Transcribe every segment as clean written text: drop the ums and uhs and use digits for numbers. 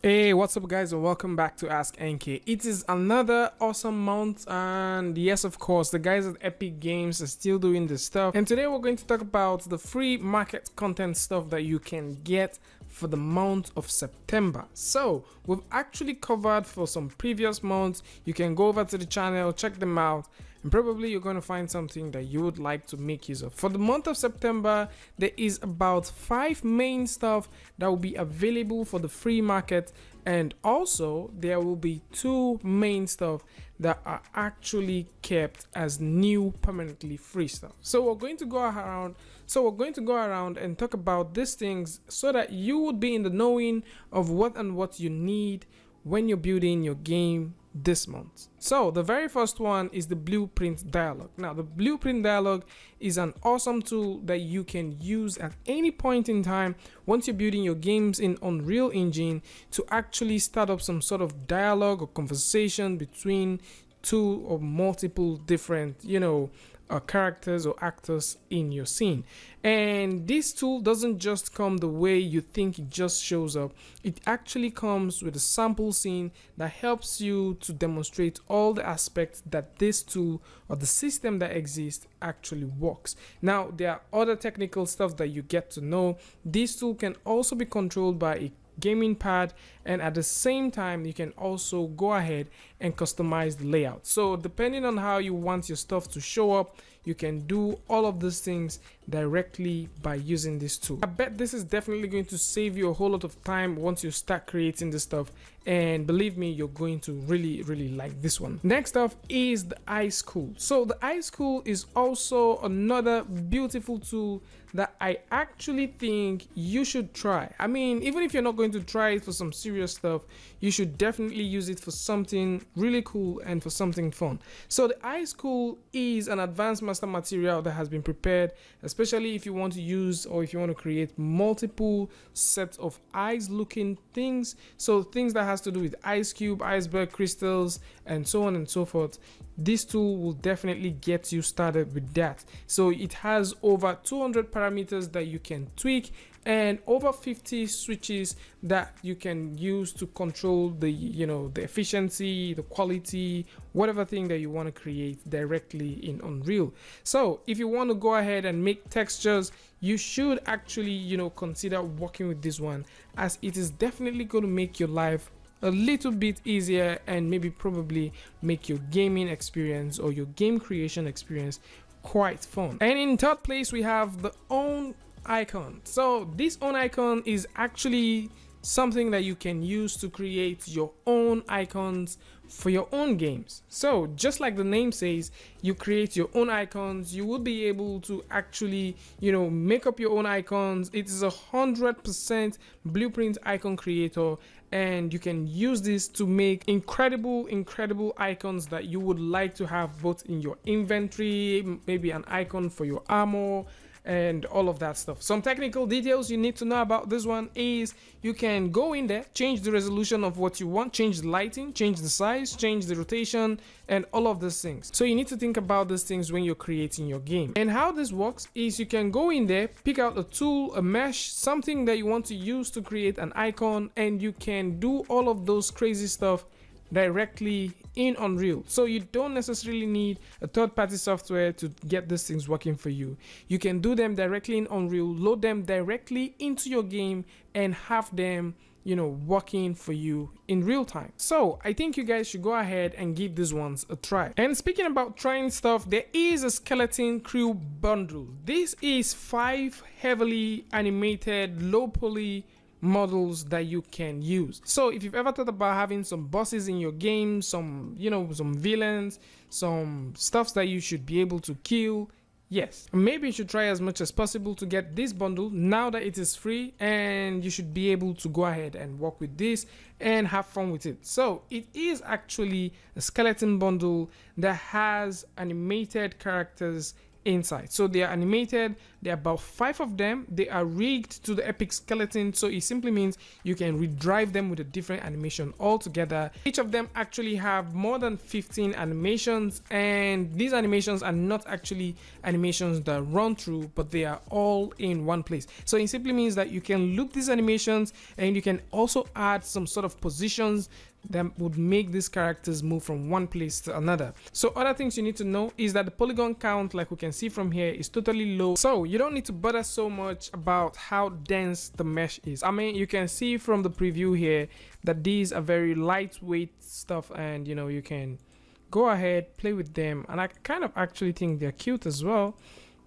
Hey, what's up guys, and welcome back to askNK. It is another awesome month, and yes, of course, the guys at Epic Games are still doing this stuff. And today we're going to talk about the free market content stuff that you can get for the month of September. So we've actually covered for some previous months. You can go over to the channel, check them out, and probably you're going to find something that you would like to make use of. For the month of September, there is about 5 main stuff that will be available for the free market, and also there will be 2 main stuff that are actually kept as new permanently free stuff. So we're going to go around and talk about these things so that you would be in the knowing of what you need when you're building your game this month. So the very first one is the Blueprint Dialog. Now the Blueprint Dialog is an awesome tool that you can use at any point in time once you're building your games in Unreal Engine to actually start up some sort of dialogue or conversation between 2 or multiple different characters or actors in your scene. And this tool doesn't just come the way you think it just shows up. It actually comes with a sample scene that helps you to demonstrate all the aspects that this tool or the system that exists actually works. Now there are other technical stuff that you get to know. This tool can also be controlled by a gaming pad, and at the same time you can also go ahead and customize the layout. So depending on how you want your stuff to show up, you can do all of these things directly by using this tool. I bet this is definitely going to save you a whole lot of time once you start creating this stuff, and believe me, you're going to really like this one. Next up is the iSchool. So the iSchool is also another beautiful tool that I actually think you should try. I mean, even if you're not going to try it for some serious stuff, you should definitely use it for something really cool and for something fun. So the iSchool is an advanced master material that has been prepared, especially if you want to use or if you want to create multiple sets of eyes looking things. So things that has to do with ice cube, iceberg crystals, and so on and so forth. This tool will definitely get you started with that. So it has over 200 parameters that you can tweak and over 50 switches that you can use to control the the efficiency, the quality, whatever thing that you want to create directly in Unreal. So if you want to go ahead and make textures, you should actually consider working with this one, as it is definitely going to make your life a little bit easier and maybe probably make your gaming experience or your game creation experience quite fun. And in third place we have the own icon. So this own icon is actually something that you can use to create your own icons for your own games. So just like the name says, you create your own icons. You will be able to actually make up your own icons. It is 100% Blueprint icon creator, and you can use this to make incredible icons that you would like to have both in your inventory, maybe an icon for your armor and all of that stuff. Some technical details you need to know about this one is you can go in there, change the resolution of what you want, change the lighting, change the size, change the rotation, and all of these things. So you need to think about these things when you're creating your game. And how this works is you can go in there, pick out a tool, a mesh, something that you want to use to create an icon, and you can do all of those crazy stuff directly in Unreal. So you don't necessarily need a third-party software to get these things working for you. You can do them directly in Unreal, load them directly into your game, and have them working for you in real time. So I think you guys should go ahead and give these ones a try. And speaking about trying stuff, there is a skeleton crew bundle. This is 5 heavily animated low poly models that you can use. So if you've ever thought about having some bosses in your game, some some villains, some stuffs that you should be able to kill, yes, maybe you should try as much as possible to get this bundle now that it is free, and you should be able to go ahead and work with this and have fun with it. So it is actually a skeleton bundle that has animated characters inside. So they are animated There are about 5 of them. They are rigged to the Epic skeleton, so it simply means you can redrive them with a different animation altogether. Each of them actually have more than 15 animations, and these animations are not actually animations that run through, but they are all in one place. So it simply means that you can loop these animations, and you can also add some sort of positions that would make these characters move from one place to another. So other things you need to know is that the polygon count, like we can see from here, is totally low, so you don't need to bother so much about how dense the mesh is. I mean, you can see from the preview here that these are very lightweight stuff, and you know, you can go ahead, play with them, and I kind of actually think they're cute as well.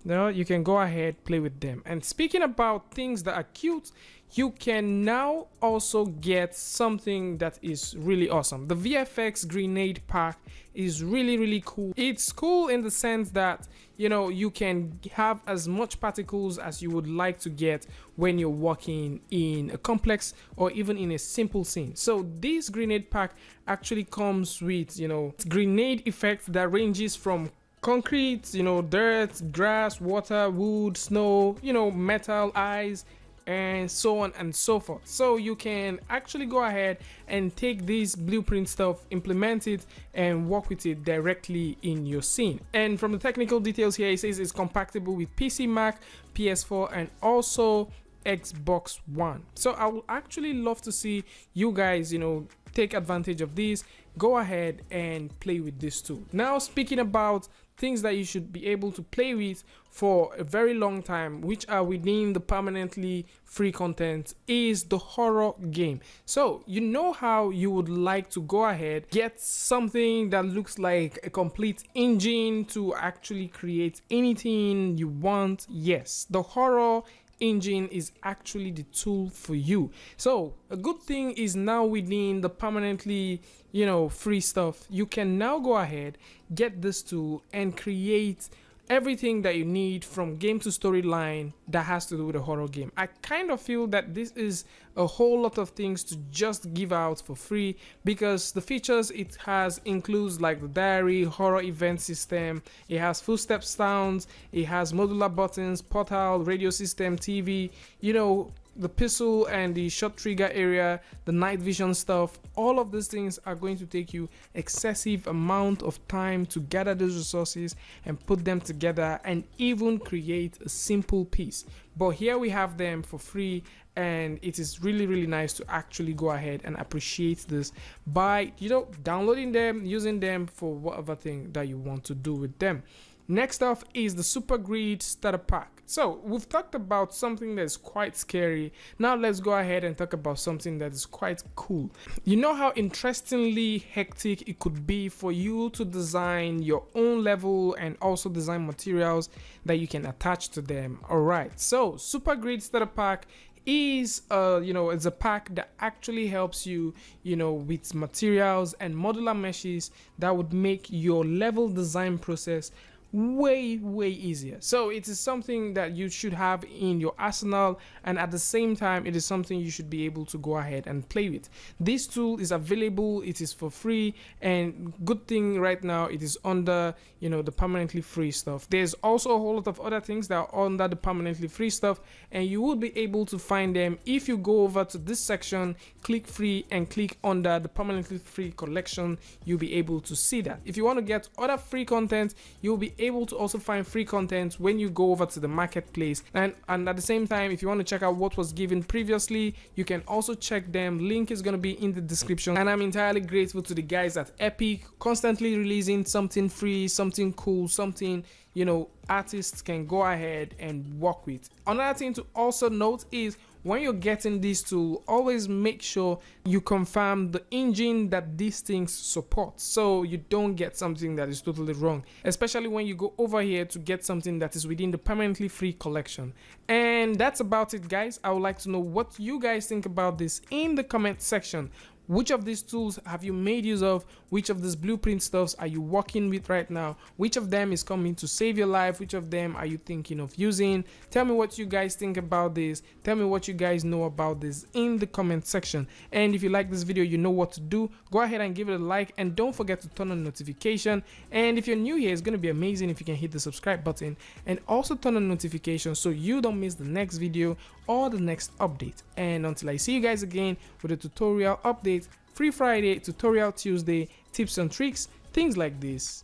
Now you can go ahead, play with them. And speaking about things that are cute, you can now also get something that is really awesome. The VFX Green Aid pack is really cool. It's cool in the sense that, you know, you can have as much particles as you would like to get when you're working in a complex or even in a simple scene. So this grenade pack actually comes with, you know, grenade effect that ranges from concrete, you know, dirt, grass, water, wood, snow, you know, metal, eyes, and so on and so forth. So you can actually go ahead and take this blueprint stuff, implement it, and work with it directly in your scene. And from the technical details here, it says it's compatible with PC, Mac, PS4, and also Xbox One. So I would actually love to see you guys, you know, take advantage of this. Go ahead and play with this tool. Now, speaking about things that you should be able to play with for a very long time, which are within the permanently free content, is the horror game. So you know how you would like to go ahead, get something that looks like a complete engine to actually create anything you want. Yes, the horror engine is actually the tool for you. So a good thing is now within the permanently, you know, free stuff, you can now go ahead, get this tool, and create everything that you need from game to storyline that has to do with a horror game. I kind of feel that this is a whole lot of things to just give out for free, because the features it has includes like the diary, horror event system, it has footstep sounds, it has modular buttons, portal, radio system, TV, you know, the pistol and the shot trigger area, the night vision stuff. All of these things are going to take you excessive amount of time to gather those resources and put them together and even create a simple piece. But here we have them for free, and it is really nice to actually go ahead and appreciate this by, you know, downloading them, using them for whatever thing that you want to do with them. Next up is the Super Grid Starter Pack. So we've talked about something that's quite scary. Now let's go ahead and talk about something that is quite cool. You know how interestingly hectic it could be for you to design your own level and also design materials that you can attach to them. Alright, so Super Grid Starter Pack is you know, it's a pack that actually helps you, you know, with materials and modular meshes that would make your level design process way easier. So it is something that you should have in your arsenal, and at the same time it is something you should be able to go ahead and play with. This tool is available, it is for free, and good thing right now it is under, you know, the permanently free stuff. There's also a whole lot of other things that are under the permanently free stuff, and you will be able to find them if you go over to this section, click free, and click under the permanently free collection. You'll be able to see that. If you want to get other free content, you'll be able to also find free content when you go over to the marketplace, and at the same time, if you want to check out what was given previously, you can also check them. Link is going to be in the description. And I'm entirely grateful to the guys at Epic, constantly releasing something free, something cool, something, you know, artists can go ahead and work with. Another thing to also note is when you're getting this tool, always make sure you confirm the engine that these things support, so you don't get something that is totally wrong, especially when you go over here to get something that is within the permanently free collection. And that's about it, guys. I would like to know what you guys think about this in the comment section. Which of these tools have you made use of? Which of these blueprint stuffs are you working with right now? Which of them is coming to save your life? Which of them are you thinking of using? Tell me what you guys think about this. Tell me what you guys know about this in the comment section. And if you like this video, you know what to do. Go ahead and give it a like, and don't forget to turn on notification. And if you're new here, it's going to be amazing if you can hit the subscribe button and also turn on notifications so you don't miss the next video or the next update. And until I see you guys again with a tutorial update, Free Friday, Tutorial Tuesday, tips and tricks, things like this.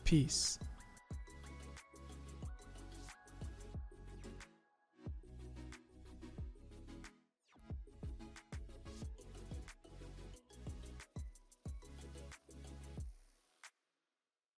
Peace.